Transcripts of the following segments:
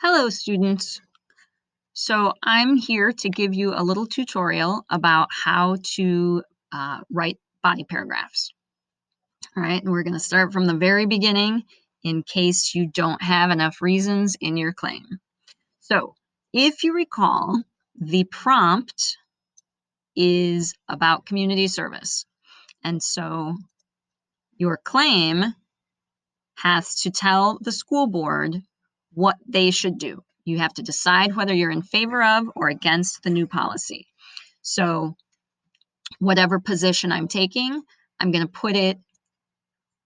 Hello, students. So I'm here to give you a little tutorial about how to write body paragraphs. All right, and we're going to start from the very beginning in case you don't have enough reasons in your claim. So if you recall, the prompt is about community service. And so your claim has to tell the school board what they should do. You have to decide whether you're in favor of or against the new policy. So whatever position I'm taking, I'm going to put it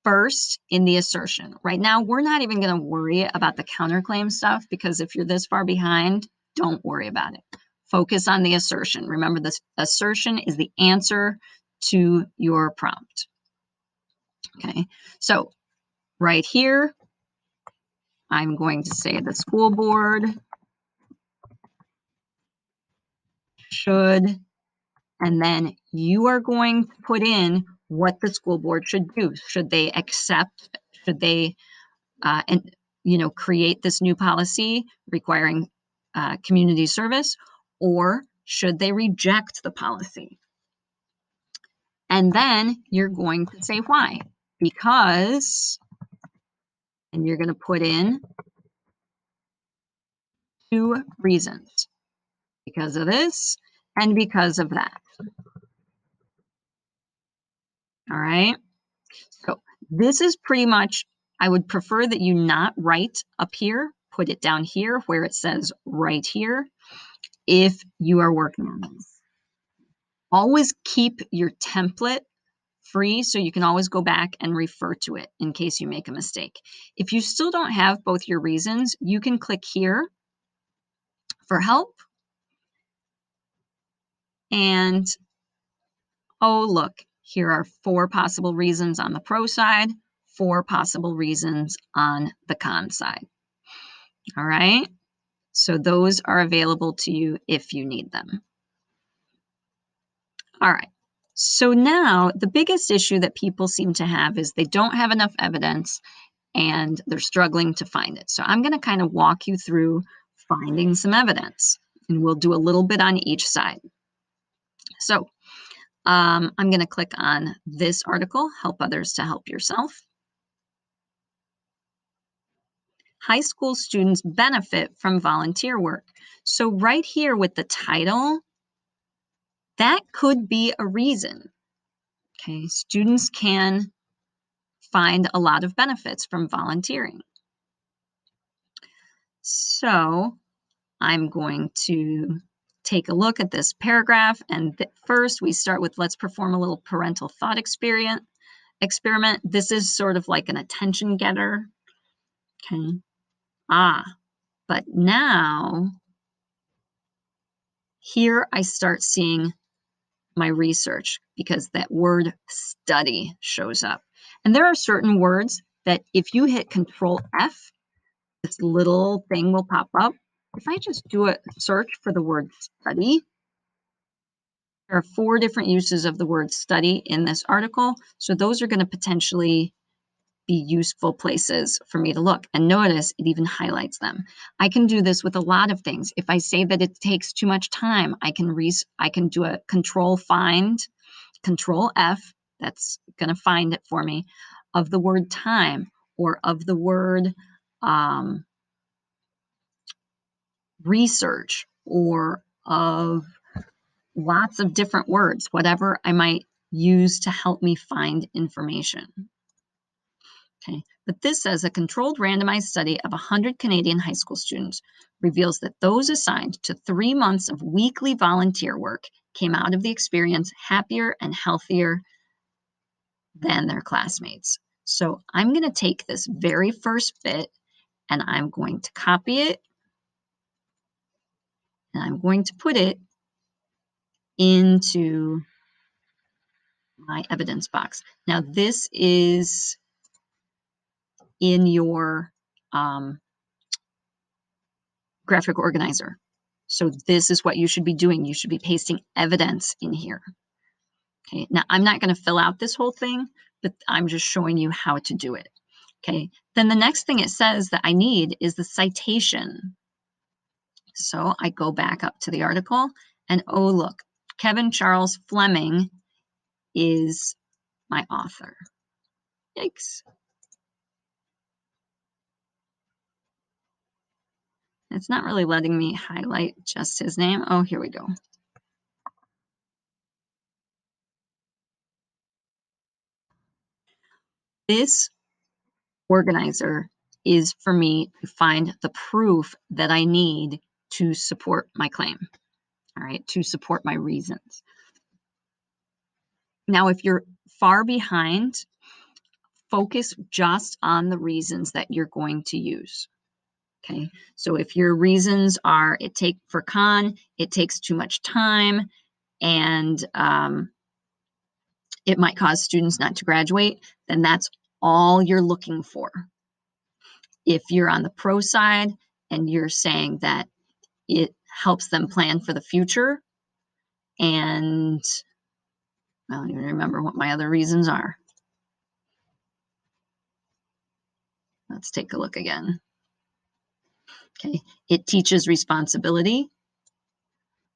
first in the assertion. Right now, we're not even going to worry about the counterclaim stuff because if you're this far behind, don't worry about it. Focus on the assertion. Remember, this assertion is the answer to your prompt. Okay, so right here, I'm going to say the school board should, and then you are going to put in what the school board should do. Should they accept, should they, create this new policy requiring community service, or should they reject the policy? And then you're going to say why. Because, and you're going to put in 2 reasons. Because of this and because of that. All right. So this is pretty much, I would prefer that you not write up here, put it down here where it says right here if you are working on this. Always keep your template free so you can always go back and refer to it in case you make a mistake. If you still don't have both your reasons, you can click here for help. And oh, look, here are 4 possible reasons on the pro side, 4 possible reasons on the con side. All right, so those are available to you if you need them. All right, so now the biggest issue that people seem to have is they don't have enough evidence and they're struggling to find it. So I'm going to kind of walk you through finding some evidence, and we'll do a little bit on each side. So I'm going to click on this article, Help Others to Help Yourself. High school students benefit from volunteer work. So right here with the title, that could be a reason. Okay, students can find a lot of benefits from volunteering. So I'm going to take a look at this paragraph, and first we start with let's perform a little parental thought experiment. This is sort of like an attention getter. Okay. But now here I start seeing my research because that word study shows up. And there are certain words that if you hit Control F, this little thing will pop up. If I just do a search for the word study, there are 4 different uses of the word study in this article. So those are going to potentially be useful places for me to look. And notice it even highlights them. I can do this with a lot of things. If I say that it takes too much time, I can do a control find, Control F, that's going to find it for me, of the word time or of the word research or of lots of different words, whatever I might use to help me find information. Okay, but this says a controlled randomized study of 100 Canadian high school students reveals that those assigned to 3 months of weekly volunteer work came out of the experience happier and healthier than their classmates. So I'm going to take this very first bit and I'm going to copy it and I'm going to put it into my evidence box. Now this is in your graphic organizer. So this is what you should be doing. You should be pasting evidence in here. Okay, now I'm not going to fill out this whole thing, but I'm just showing you how to do it. Okay, then the next thing it says that I need is the citation. So I go back up to the article and oh, look, Kevin Charles Fleming is my author. Yikes. It's not really letting me highlight just his name. Oh, here we go. This organizer is for me to find the proof that I need to support my claim, all right, to support my reasons. Now, if you're far behind, focus just on the reasons that you're going to use. Okay, so if your reasons are it takes too much time and it might cause students not to graduate, then that's all you're looking for. If you're on the pro side and you're saying that it helps them plan for the future, and I don't even remember what my other reasons are. Let's take a look again. Okay, it teaches responsibility.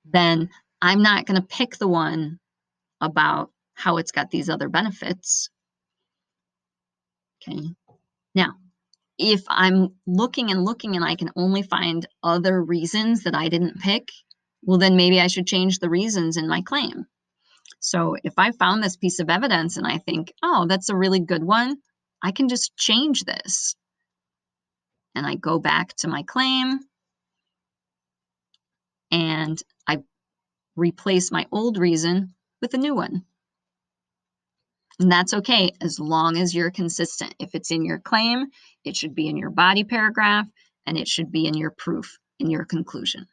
Then I'm not going to pick the one about how it's got these other benefits. Okay, now if I'm looking and looking and I can only find other reasons that I didn't pick, well, then maybe I should change the reasons in my claim. So if I found this piece of evidence and I think, oh, that's a really good one, I can just change this. And I go back to my claim and I replace my old reason with a new one. And that's okay as long as you're consistent. If it's in your claim, it should be in your body paragraph and it should be in your proof, in your conclusion.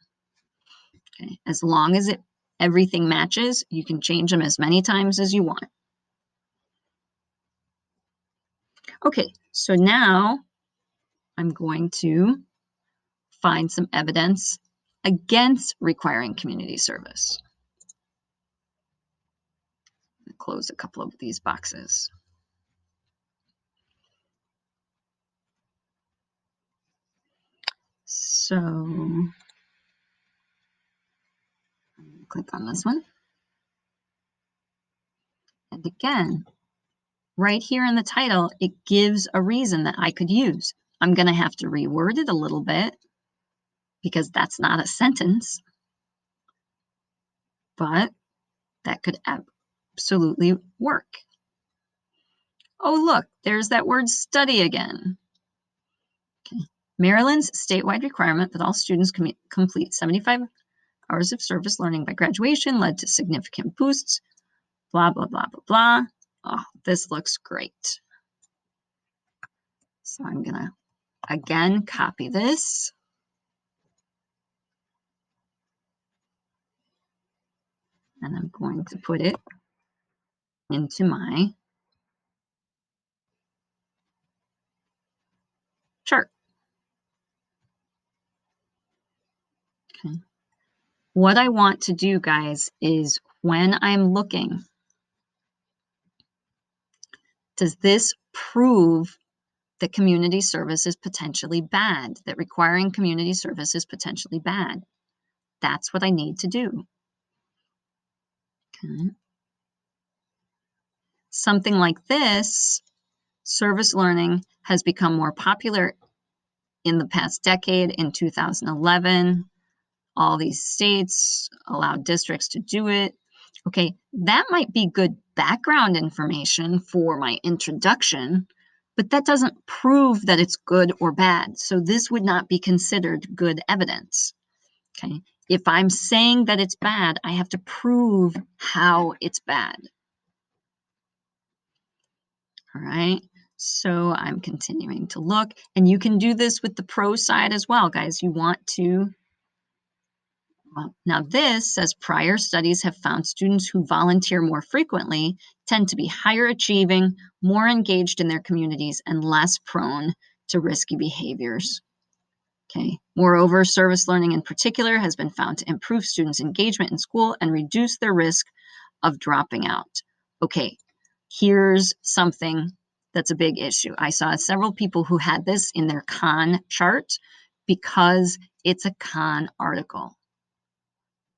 Okay. As long as everything matches, you can change them as many times as you want. Okay, so now I'm going to find some evidence against requiring community service. Close a couple of these boxes. So click on this one. And again, right here in the title, it gives a reason that I could use. I'm going to have to reword it a little bit because that's not a sentence, but that could absolutely work. Oh, look, there's that word study again. Okay. Maryland's statewide requirement that all students complete 75 hours of service learning by graduation led to significant boosts, blah, blah, blah, blah, blah. Oh, this looks great. So I'm going to, again, copy this. And I'm going to put it into my chart. Okay. What I want to do, guys, is when I'm looking, does this prove that community service is potentially bad, that requiring community service is potentially bad? That's what I need to do. Okay. Something like this, service learning has become more popular in the past decade. In 2011, all these states allowed districts to do it. Okay, that might be good background information for my introduction, but that doesn't prove that it's good or bad. So this would not be considered good evidence. Okay, if I'm saying that it's bad, I have to prove how it's bad. All right, so I'm continuing to look, and you can do this with the pro side as well, guys. You want to now this says prior studies have found students who volunteer more frequently tend to be higher achieving, more engaged in their communities, and less prone to risky behaviors. Okay. Moreover, service learning in particular has been found to improve students' engagement in school and reduce their risk of dropping out. Okay, here's something that's a big issue. I saw several people who had this in their con chart because it's a Khan article.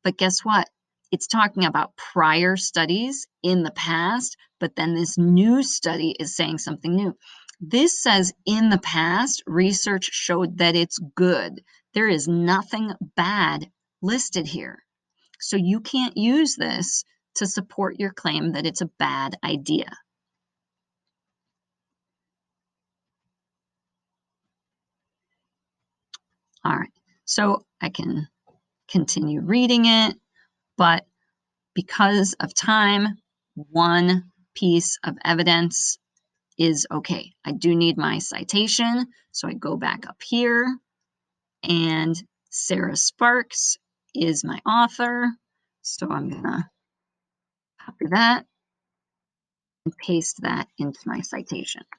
But guess what? It's talking about prior studies in the past, but then this new study is saying something new. This says in the past, research showed that it's good. There is nothing bad listed here. So you can't use this to support your claim that it's a bad idea. All right, so I can continue reading it, but because of time, one piece of evidence is okay. I do need my citation, so I go back up here, and Sarah Sparks is my author, so I'm gonna copy that and paste that into my citation.